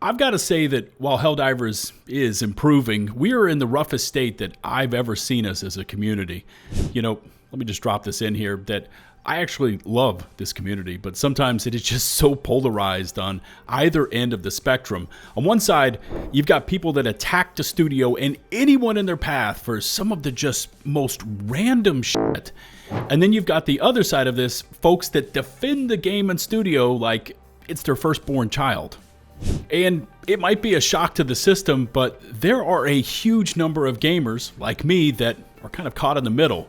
I've got to say that while Helldivers is improving, we are in the roughest state that I've ever seen us as a community. You know, let me just drop this in here that I actually love this community, but sometimes it is just so polarized on either end of the spectrum. On one side, you've got people that attack the studio and anyone in their path for some of the just most random shit. And then you've got the other side of this, folks that defend the game and studio like it's their firstborn child. And it might be a shock to the system, but there are a huge number of gamers like me that are kind of caught in the middle.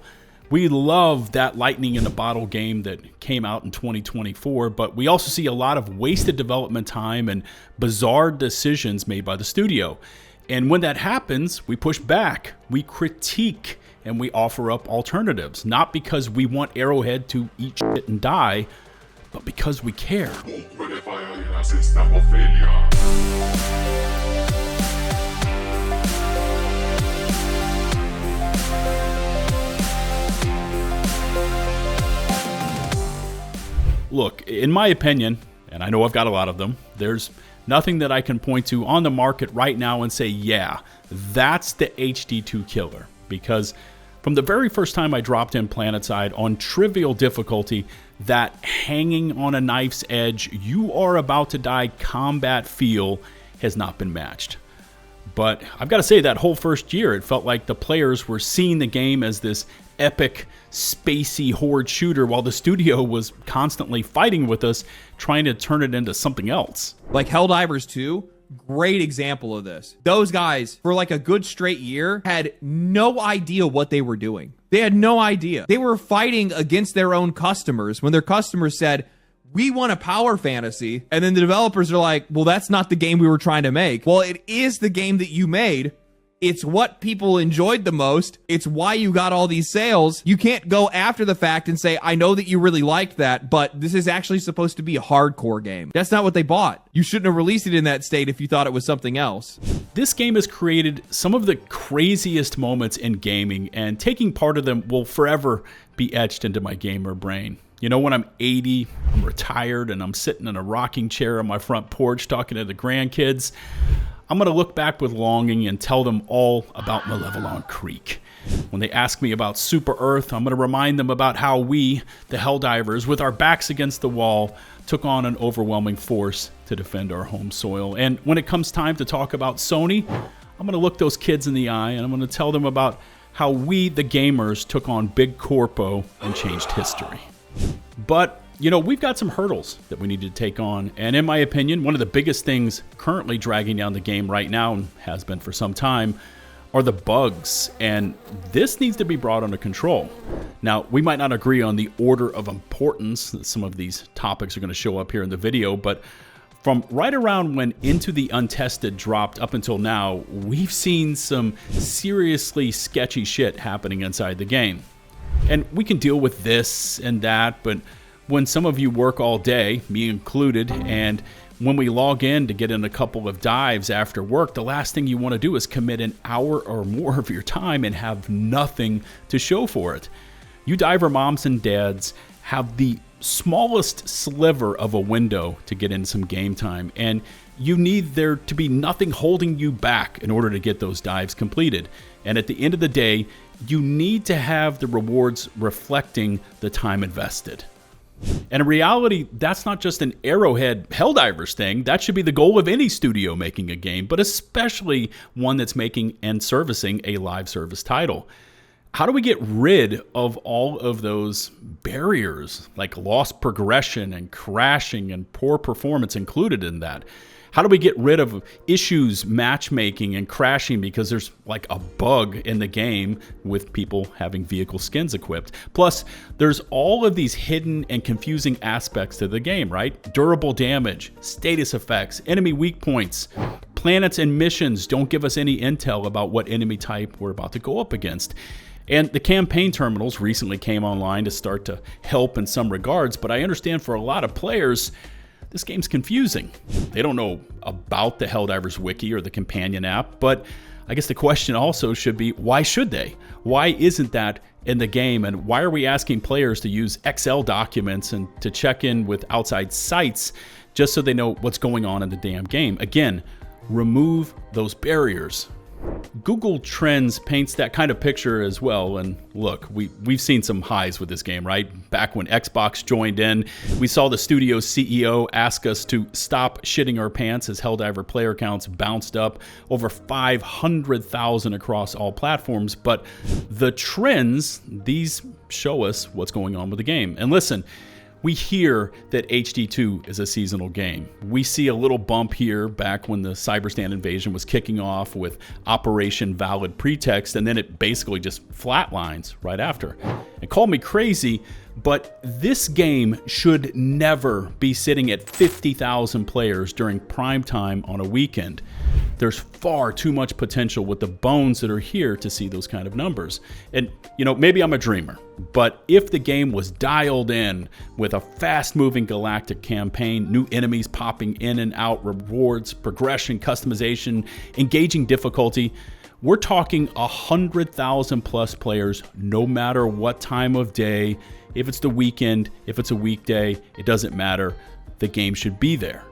We love that lightning in a bottle game that came out in 2024, but we also see a lot of wasted development time and bizarre decisions made by the studio. And when that happens, we push back, we critique, and we offer up alternatives. Not because we want Arrowhead to eat shit and die, but because we care. Look, in my opinion, and I know I've got a lot of them, there's nothing that I can point to on the market right now and say, yeah, that's the HD2 killer. Because from the very first time I dropped in PlanetSide on trivial difficulty, that hanging on a knife's edge, you are about to die combat feel has not been matched. But I've got to say that whole first year, it felt like the players were seeing the game as this epic, spacey horde shooter while the studio was constantly fighting with us, trying to turn it into something else. Like Helldivers 2, great example of this. Those guys, for like a good straight year, had no idea what they were doing. They had no idea. They were fighting against their own customers when their customers said, we want a power fantasy. And then the developers are like, well, that's not the game we were trying to make. Well, it is the game that you made. It's what people enjoyed the most. It's why you got all these sales. You can't go after the fact and say, I know that you really liked that, but this is actually supposed to be a hardcore game. That's not what they bought. You shouldn't have released it in that state if you thought it was something else. This game has created some of the craziest moments in gaming, and taking part of them will forever be etched into my gamer brain. You know, when I'm 80, I'm retired, and I'm sitting in a rocking chair on my front porch talking to the grandkids, I'm going to look back with longing and tell them all about Malevelon Creek. When they ask me about Super Earth, I'm going to remind them about how we, the Helldivers, with our backs against the wall, took on an overwhelming force to defend our home soil. And when it comes time to talk about Sony, I'm going to look those kids in the eye and I'm going to tell them about how we, the gamers, took on Big Corpo and changed history. But you know, we've got some hurdles that we need to take on, and in my opinion, one of the biggest things currently dragging down the game right now, and has been for some time, are the bugs, and this needs to be brought under control. Now, we might not agree on the order of importance that some of these topics are going to show up here in the video, but from right around when Into the Untested dropped up until now, we've seen some seriously sketchy shit happening inside the game. And we can deal with this and that, but when some of you work all day, me included, and when we log in to get in a couple of dives after work, the last thing you want to do is commit an hour or more of your time and have nothing to show for it. You diver moms and dads have the smallest sliver of a window to get in some game time, and you need there to be nothing holding you back in order to get those dives completed. And at the end of the day, you need to have the rewards reflecting the time invested. And in reality, that's not just an Arrowhead Helldivers thing. That should be the goal of any studio making a game, but especially one that's making and servicing a live service title. How do we get rid of all of those barriers, like lost progression and crashing and poor performance included in that? How do we get rid of issues, matchmaking, and crashing because there's like a bug in the game with people having vehicle skins equipped? Plus, there's all of these hidden and confusing aspects to the game, right? Durable damage, status effects, enemy weak points. Planets and missions don't give us any intel about what enemy type we're about to go up against. And the campaign terminals recently came online to start to help in some regards, but I understand for a lot of players, this game's confusing. They don't know about the Helldivers Wiki or the Companion App, but I guess the question also should be, why should they? Why isn't that in the game? And why are we asking players to use Excel documents and to check in with outside sites just so they know what's going on in the damn game. Again, remove those barriers. Google Trends paints that kind of picture as well. And look, we've seen some highs with this game, right? Back when Xbox joined in, we saw the studio's CEO ask us to stop shitting our pants as Helldiver player counts bounced up over 500,000 across all platforms. But the trends, these show us what's going on with the game. And listen, we hear that HD2 is a seasonal game. We see a little bump here back when the Cyberstand invasion was kicking off with Operation Valid Pretext, and then it basically just flatlines right after. And call me crazy, but this game should never be sitting at 50,000 players during prime time on a weekend. There's far too much potential with the bones that are here to see those kind of numbers. And, you know, maybe I'm a dreamer, but if the game was dialed in with a fast-moving galactic campaign, new enemies popping in and out, rewards, progression, customization, engaging difficulty, we're talking 100,000 plus players no matter what time of day. If it's the weekend, if it's a weekday, it doesn't matter. The game should be there.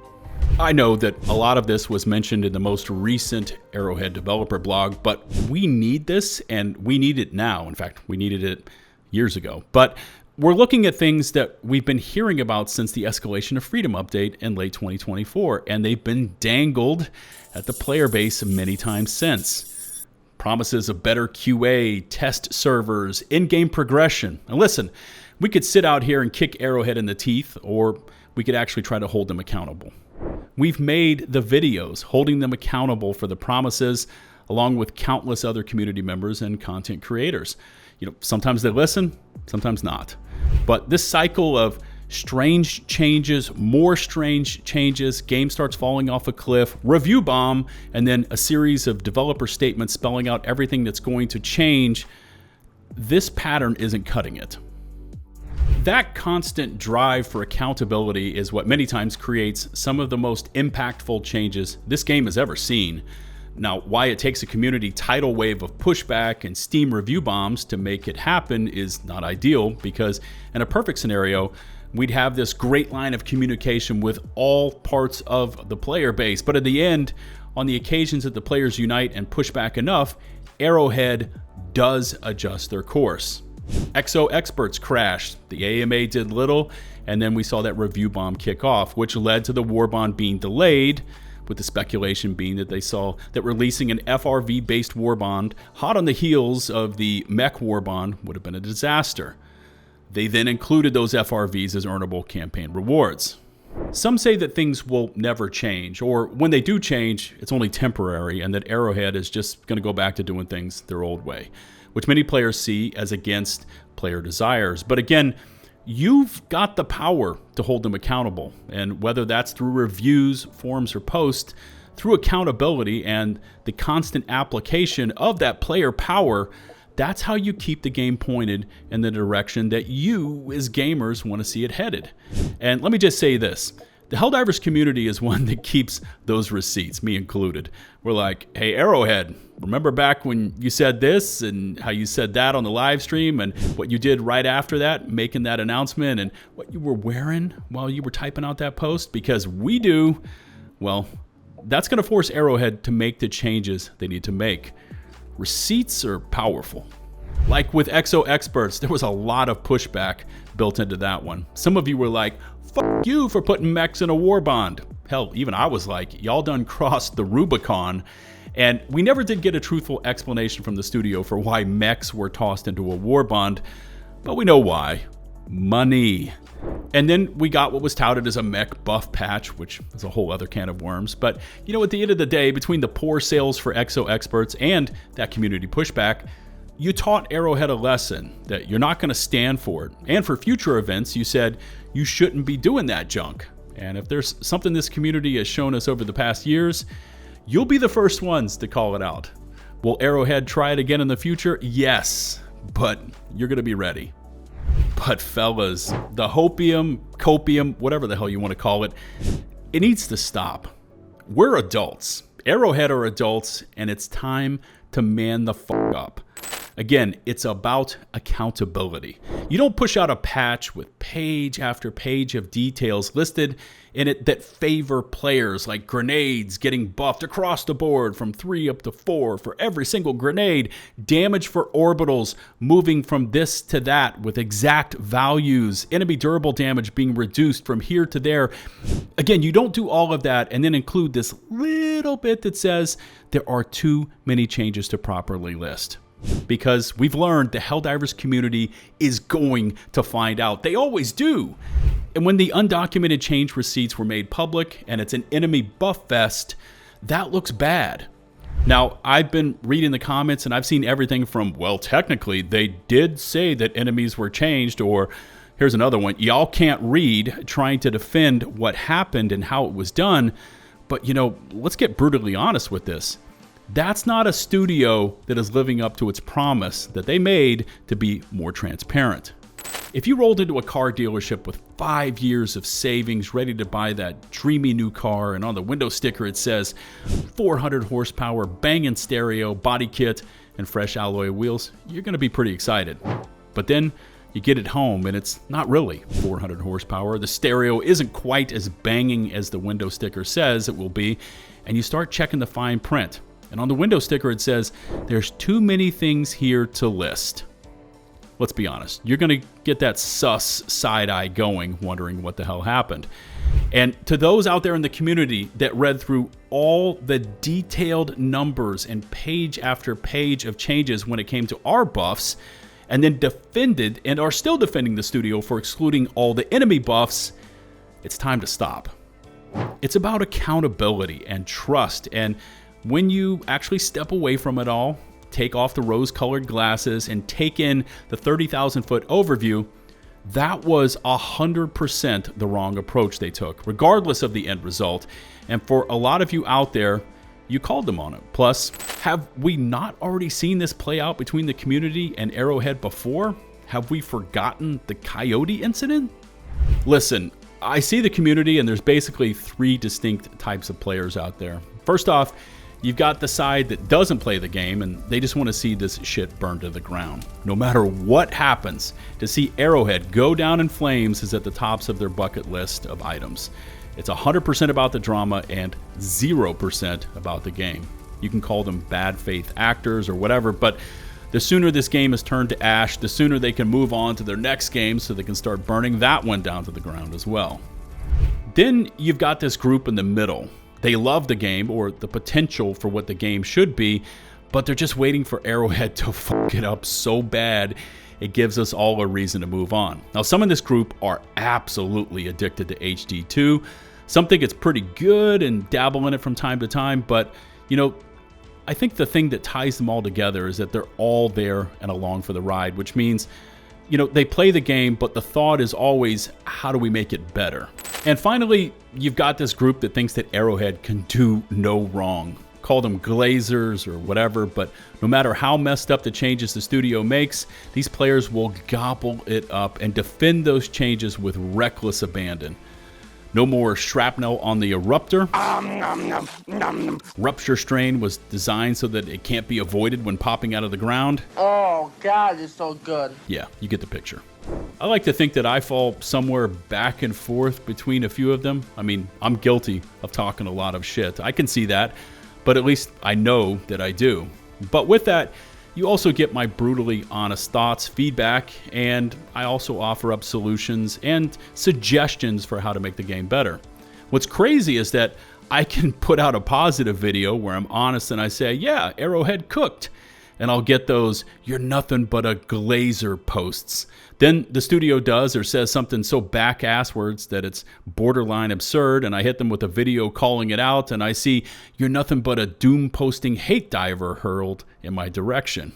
I know that a lot of this was mentioned in the most recent Arrowhead developer blog, but we need this, and we need it now. In fact, we needed it years ago. But we're looking at things that we've been hearing about since the Escalation of Freedom update in late 2024, and they've been dangled at the player base many times since. Promises of better QA, test servers, in-game progression. And listen, we could sit out here and kick Arrowhead in the teeth, or we could actually try to hold them accountable. We've made the videos holding them accountable for the promises, along with countless other community members and content creators. You know, sometimes they listen, sometimes not. But this cycle of strange changes, more strange changes, game starts falling off a cliff, review bomb, and then a series of developer statements spelling out everything that's going to change, this pattern isn't cutting it. That constant drive for accountability is what many times creates some of the most impactful changes this game has ever seen. Now, why it takes a community tidal wave of pushback and Steam review bombs to make it happen is not ideal, because in a perfect scenario, we'd have this great line of communication with all parts of the player base. But at the end, on the occasions that the players unite and push back enough, Arrowhead does adjust their course. XO experts crashed, the AMA did little, and then we saw that review bomb kick off, which led to the Warbond being delayed, with the speculation being that they saw that releasing an FRV-based Warbond hot on the heels of the mech Warbond would have been a disaster. They then included those FRVs as earnable campaign rewards. Some say that things will never change, or when they do change, it's only temporary, and that Arrowhead is just going to go back to doing things their old way, which many players see as against player desires. But again, you've got the power to hold them accountable. And whether that's through reviews, forums, or posts, through accountability and the constant application of that player power, that's how you keep the game pointed in the direction that you as gamers want to see it headed. And let me just say this. The Helldivers community is one that keeps those receipts, me included. We're like, hey, Arrowhead, remember back when you said this and how you said that on the live stream and what you did right after that, making that announcement, and what you were wearing while you were typing out that post? Because we do, well, that's going to force Arrowhead to make the changes they need to make. Receipts are powerful. Like with XO experts, there was a lot of pushback built into that one. Some of you were like, fuck you for putting mechs in a Warbond. Hell, even I was like, y'all done crossed the Rubicon. And we never did get a truthful explanation from the studio for why mechs were tossed into a Warbond, but we know why. Money. And then we got what was touted as a mech buff patch, which is a whole other can of worms. But, you know, at the end of the day, between the poor sales for XO experts and that community pushback, you taught Arrowhead a lesson that you're not going to stand for it. And for future events, you said you shouldn't be doing that junk. And if there's something this community has shown us over the past years, you'll be the first ones to call it out. Will Arrowhead try it again in the future? Yes, but you're going to be ready. But fellas, the 𝗏𝗶𝘀𝗃𝗃𝗀𝗃, copium, whatever the hell you want to call it, it needs to stop. We're adults. Arrowhead are adults, and it's time to man the fuck up. Again, it's about accountability. You don't push out a patch with page after page of details listed in it that favor players, like grenades getting buffed across the board from 3 up to 4 for every single grenade, damage for orbitals moving from this to that with exact values, enemy durable damage being reduced from here to there. Again, you don't do all of that and then include this little bit that says there are too many changes to properly list. Because we've learned the Helldivers community is going to find out. They always do. And when the undocumented change receipts were made public and it's an enemy buff fest, that looks bad. Now, I've been reading the comments and I've seen everything from, well, technically, they did say that enemies were changed, or here's another one, y'all can't read, trying to defend what happened and how it was done. But, you know, let's get brutally honest with this. That's not a studio that is living up to its promise that they made to be more transparent. If you rolled into a car dealership with 5 years of savings ready to buy that dreamy new car, and on the window sticker it says 400 horsepower, banging stereo, body kit, and fresh alloy wheels, you're going to be pretty excited. But then you get it home and it's not really 400 horsepower. The stereo isn't quite as banging as the window sticker says it will be, and you start checking the fine print. And on the window sticker, it says, there's too many things here to list. Let's be honest. You're going to get that sus side eye going, wondering what the hell happened. And to those out there in the community that read through all the detailed numbers and page after page of changes when it came to our buffs, and then defended and are still defending the studio for excluding all the enemy buffs, it's time to stop. It's about accountability and trust, and when you actually step away from it all, take off the rose-colored glasses, and take in the 30,000-foot overview, that was 100% the wrong approach they took, regardless of the end result. And for a lot of you out there, you called them on it. Plus, have we not already seen this play out between the community and Arrowhead before? Have we forgotten the Coyote incident? Listen, I see the community, and there's basically 3 distinct types of players out there. First off, you've got the side that doesn't play the game, and they just want to see this shit burned to the ground. No matter what happens, to see Arrowhead go down in flames is at the tops of their bucket list of items. It's 100% about the drama and 0% about the game. You can call them bad faith actors or whatever, but the sooner this game is turned to ash, the sooner they can move on to their next game so they can start burning that one down to the ground as well. Then you've got this group in the middle. They love the game, or the potential for what the game should be, but they're just waiting for Arrowhead to fuck it up so bad it gives us all a reason to move on. Now, some in this group are absolutely addicted to HD2. Some think it's pretty good and dabble in it from time to time, but, you know, I think the thing that ties them all together is that they're all there and along for the ride, which means, you know, they play the game, but the thought is always, how do we make it better? And finally, you've got this group that thinks that Arrowhead can do no wrong. Call them glazers or whatever, but no matter how messed up the changes the studio makes, these players will gobble it up and defend those changes with reckless abandon. No more shrapnel on the Eruptor. Rupture strain was designed so that it can't be avoided when popping out of the ground. Oh, God, it's so good. Yeah, you get the picture. I like to think that I fall somewhere back and forth between a few of them. I mean, I'm guilty of talking a lot of shit. I can see that, but at least I know that I do. But with that, you also get my brutally honest thoughts, feedback, and I also offer up solutions and suggestions for how to make the game better. What's crazy is that I can put out a positive video where I'm honest and I say, yeah, Arrowhead cooked. And I'll get those, you're nothing but a glazer posts. Then the studio does or says something so back-ass words that it's borderline absurd, and I hit them with a video calling it out, and I see, you're nothing but a doom-posting hate diver hurled in my direction.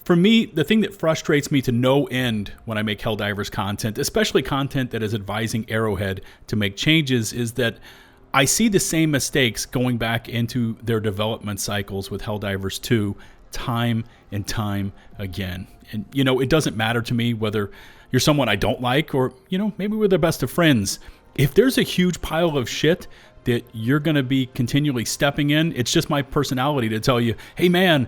For me, the thing that frustrates me to no end when I make Helldivers content, especially content that is advising Arrowhead to make changes, is that I see the same mistakes going back into their development cycles with Helldivers 2 time and time again. And, you know, it doesn't matter to me whether you're someone I don't like or, you know, maybe we're the best of friends. If there's a huge pile of shit that you're going to be continually stepping in, it's just my personality to tell you, hey man,